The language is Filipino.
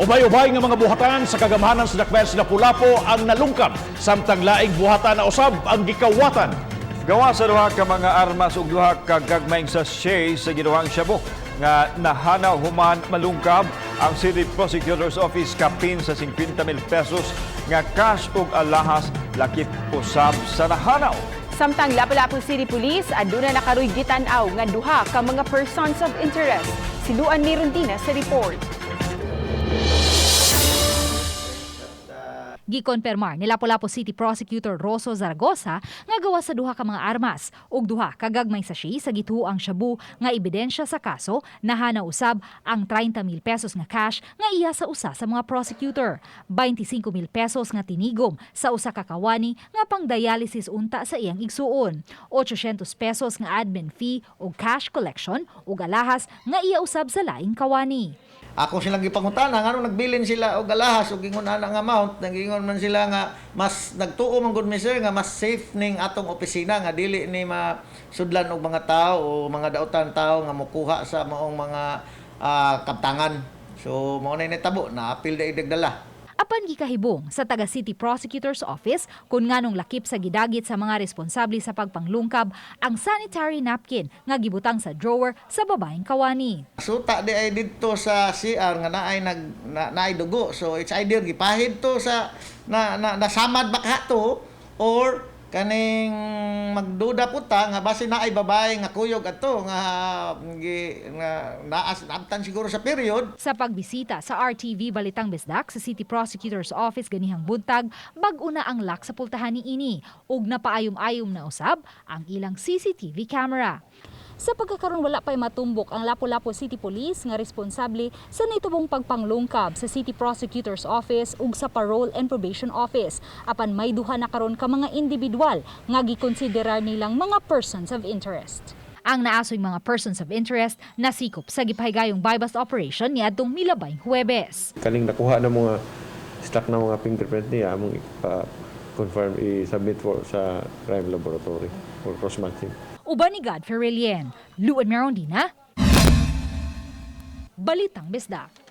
Ubay-ubay nga mga buhatan sa kagamahanan sa dakbayan sa Lapu-Lapu ang nalungkab samtang laing buhatan na usab ang gikawatan. Gawa sa duha ka mga armas ug duha ka gagmayng sachet sa ginawang Shabu nga nahanaw human malungkab ang City Prosecutor's Office kapin sa 50,000 pesos nga cash ug alahas lakip usab sa nahanaw. Samtang Lapu-Lapu City Police aduna nakaroy gitan-aw nga duha ka mga persons of interest. Siluan ni Rondina sa report. Gikonpermar ni Lapu-Lapu City Prosecutor Rosso Zaragoza nga gawa sa duha ka mga armas ug duha ka gagmay sachet sa gituang Shabu nga ebidensya sa kaso nahanaw usab ang 30,000 pesos nga cash nga iya sa usa sa mga prosecutor, 25,000 pesos nga tinigom sa usa ka kawani nga pang-dialysis unta sa iyang igsuon, 800 pesos nga admin fee ug cash collection ug alahas nga iya usab sa laing kawani. Ako silang gipangutana ngano nagbilin sila og alahas ug ingon ana nga amount, nagingon man sila nga mas nagtuo man gud mi sir nga mas safe ning atong opisina nga dili ni masudlan og mga tao o mga dautan tao nga mokuha sa maong mga kaptangan. So mao na nitabo na apil da idagdala. Apan gikahibong sa taga City Prosecutor's Office kung nganong lakip sa gidagit sa mga responsable sa pagpanglungkab ang sanitary napkin nga gibutang sa drawer sa babaeng kawani. Suta di ay didto sa CR nga naay dugo. So it's either gipahid to sa nasamad baka to or kaning magduda puta nga base na ay babae nga kuyog ato nga naas nabtan siguro sa period. Sa pagbisita sa RTV Balitang Besdak sa City Prosecutor's Office ganihang buntag, bag-o na ang lock sa pultahan niini ug napaayom-ayom na usab ang ilang CCTV camera. Sa pagkakaroon wala pa'y matumbok ang Lapu-Lapu City Police nga responsable sa nitubong pagpanglungkab sa City Prosecutor's Office ug sa Parole and Probation Office. Apan may duha na karon ka mga individual nga gikonsiderar nilang mga persons of interest. Ang naasoy mga persons of interest nasikop sa gipahigayong bypass operation niadtong milabay Huwebes. Kaning nakuha na mga stock na mga fingerprint niya among confirm i-submit for sa crime laboratory for cross-matching. Uban ni Godfrey Relien, Luan Merondina, Balitang Besdak.